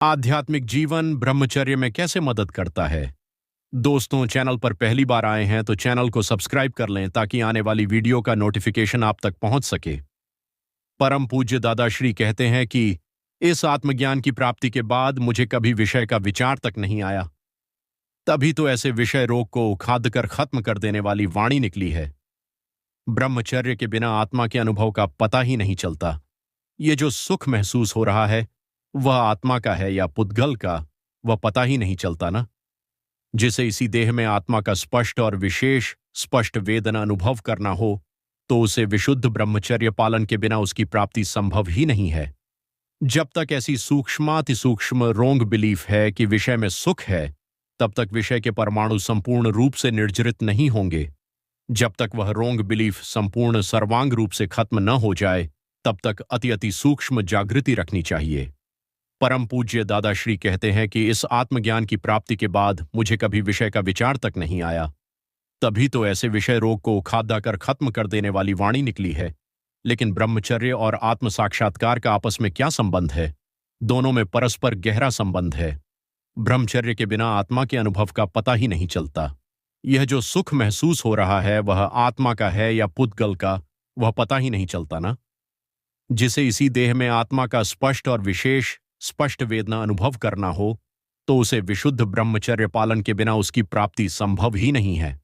आध्यात्मिक जीवन ब्रह्मचर्य में कैसे मदद करता है। दोस्तों, चैनल पर पहली बार आए हैं तो चैनल को सब्सक्राइब कर लें ताकि आने वाली वीडियो का नोटिफिकेशन आप तक पहुंच सके। परम पूज्य दादाश्री कहते हैं कि इस आत्मज्ञान की प्राप्ति के बाद मुझे कभी विषय का विचार तक नहीं आया। तभी तो ऐसे विषय रोग को उखाड़ कर खत्म कर देने वाली वाणी निकली है। ब्रह्मचर्य के बिना आत्मा के अनुभव का पता ही नहीं चलता। ये जो सुख महसूस हो रहा है वह आत्मा का है या पुद्गल का, वह पता ही नहीं चलता ना। जिसे इसी देह में आत्मा का स्पष्ट और विशेष स्पष्ट वेदना अनुभव करना हो तो उसे विशुद्ध ब्रह्मचर्य पालन के बिना उसकी प्राप्ति संभव ही नहीं है। जब तक ऐसी सूक्ष्माति सूक्ष्म रोंग बिलीफ है कि विषय में सुख है, तब तक विषय के परमाणु संपूर्ण रूप से निर्जरित नहीं होंगे। जब तक वह रोंग बिलीफ संपूर्ण सर्वांग रूप से खत्म न हो जाए, तब तक अति अति सूक्ष्म जागृति रखनी चाहिए। परम पूज्य दादाश्री कहते हैं कि इस आत्मज्ञान की प्राप्ति के बाद मुझे कभी विषय का विचार तक नहीं आया। तभी तो ऐसे विषय रोग को उखाड़ा कर खत्म कर देने वाली वाणी निकली है। लेकिन ब्रह्मचर्य और आत्म साक्षात्कार का आपस में क्या संबंध है? दोनों में परस्पर गहरा संबंध है। ब्रह्मचर्य के बिना आत्मा के अनुभव का पता ही नहीं चलता। यह जो सुख महसूस हो रहा है वह आत्मा का है या पुद्गल का, वह पता ही नहीं चलता ना। जिसे इसी देह में आत्मा का स्पष्ट और विशेष स्पष्ट वेदना अनुभव करना हो तो उसे विशुद्ध ब्रह्मचर्य पालन के बिना उसकी प्राप्ति संभव ही नहीं है।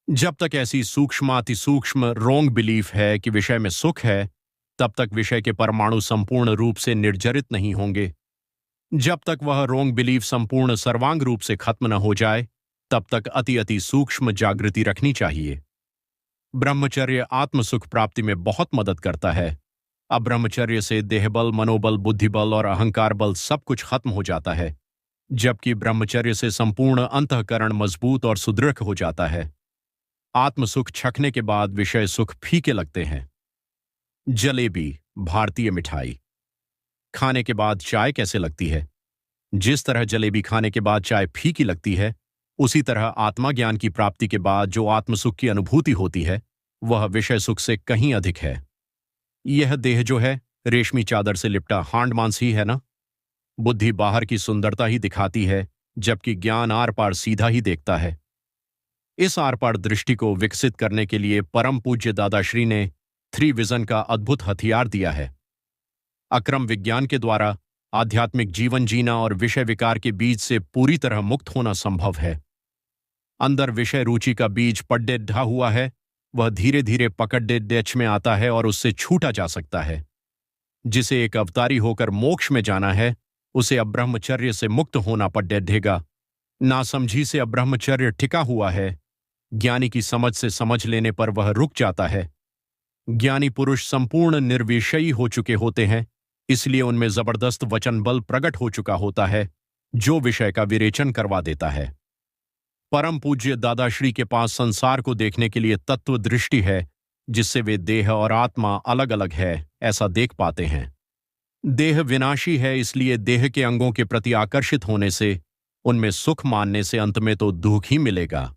जब तक ऐसी सूक्ष्माति सूक्ष्म रोंग बिलीफ है कि विषय में सुख है, तब तक विषय के परमाणु संपूर्ण रूप से निर्जरित नहीं होंगे। जब तक वह रोंग बिलीफ संपूर्ण सर्वांग रूप से खत्म न हो जाए, तब तक अति अति सूक्ष्म जागृति रखनी चाहिए। ब्रह्मचर्य आत्मसुख प्राप्ति में बहुत मदद करता है। अब ब्रह्मचर्य से देहबल, मनोबल, बुद्धिबल और अहंकार बल सब कुछ खत्म हो जाता है, जबकि ब्रह्मचर्य से संपूर्ण अंतःकरण मजबूत और सुदृढ़ हो जाता है। आत्मसुख छकने के बाद विषय सुख फीके लगते हैं। जलेबी, भारतीय मिठाई, खाने के बाद चाय कैसे लगती है? जिस तरह जलेबी खाने के बाद चाय फीकी लगती है, उसी तरह आत्मा ज्ञान की प्राप्ति के बाद जो आत्मसुख की अनुभूति होती है वह विषय सुख से कहीं अधिक है। यह देह जो है रेशमी चादर से लिपटा हांड मांस ही है ना। बुद्धि बाहर की सुंदरता ही दिखाती है, जबकि ज्ञान आर पार सीधा ही देखता है। इस आर पार दृष्टि को विकसित करने के लिए परम पूज्य दादाश्री ने 3 विजन का अद्भुत हथियार दिया है। अक्रम विज्ञान के द्वारा आध्यात्मिक जीवन जीना और विषय विकार के बीज से पूरी तरह मुक्त होना संभव है। अंदर विषय रुचि का बीज पड्डे ढा हुआ है, वह धीरे धीरे पकड़े डेच में आता है और उससे छूटा जा सकता है। जिसे एक अवतारी होकर मोक्ष में जाना है, उसे अब ब्रह्मचर्य से मुक्त होना पड्डेगा। नासमझी से अब ब्रह्मचर्य टिका हुआ है। ज्ञानी की समझ से समझ लेने पर वह रुक जाता है। ज्ञानी पुरुष संपूर्ण निर्विषयी हो चुके होते हैं, इसलिए उनमें जबरदस्त वचन बल प्रकट हो चुका होता है जो विषय का विरेचन करवा देता है। परम पूज्य दादाश्री के पास संसार को देखने के लिए तत्व दृष्टि है, जिससे वे देह और आत्मा अलग अलग है ऐसा देख पाते हैं। देह विनाशी है, इसलिए देह के अंगों के प्रति आकर्षित होने से, उनमें सुख मानने से अंत में तो दुख ही मिलेगा।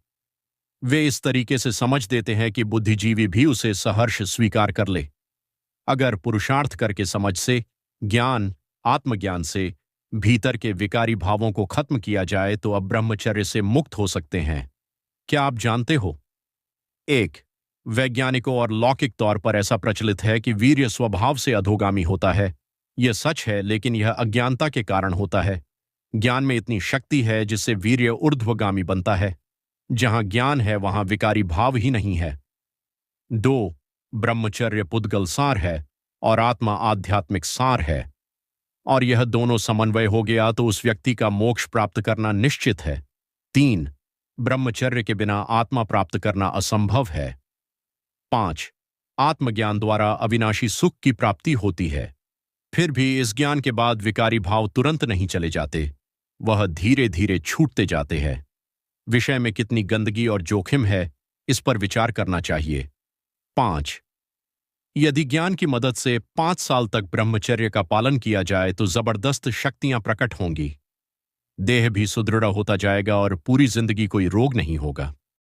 वे इस तरीके से समझ देते हैं कि बुद्धिजीवी भी उसे सहर्ष स्वीकार कर ले। अगर पुरुषार्थ करके समझ से, ज्ञान, आत्मज्ञान से भीतर के विकारी भावों को खत्म किया जाए तो अब ब्रह्मचर्य से मुक्त हो सकते हैं। क्या आप जानते हो? 1. वैज्ञानिकों और लौकिक तौर पर ऐसा प्रचलित है कि वीर्य स्वभाव से अधोगामी होता है। यह सच है, लेकिन यह अज्ञानता के कारण होता है। ज्ञान में इतनी शक्ति है जिससे वीर्य ऊर्ध्वगामी बनता है। जहां ज्ञान है वहां विकारी भाव ही नहीं है। 2. ब्रह्मचर्य पुद्गल सार है और आत्मा आध्यात्मिक सार है, और यह दोनों समन्वय हो गया तो उस व्यक्ति का मोक्ष प्राप्त करना निश्चित है। 3. ब्रह्मचर्य के बिना आत्मा प्राप्त करना असंभव है। 5. आत्मज्ञान द्वारा अविनाशी सुख की प्राप्ति होती है। फिर भी इस ज्ञान के बाद विकारी भाव तुरंत नहीं चले जाते, वह धीरे धीरे छूटते जाते हैं। विषय में कितनी गंदगी और जोखिम है, इस पर विचार करना चाहिए। 5. यदि ज्ञान की मदद से 5 साल तक ब्रह्मचर्य का पालन किया जाए तो जबरदस्त शक्तियां प्रकट होंगी। देह भी सुदृढ़ होता जाएगा और पूरी जिंदगी कोई रोग नहीं होगा।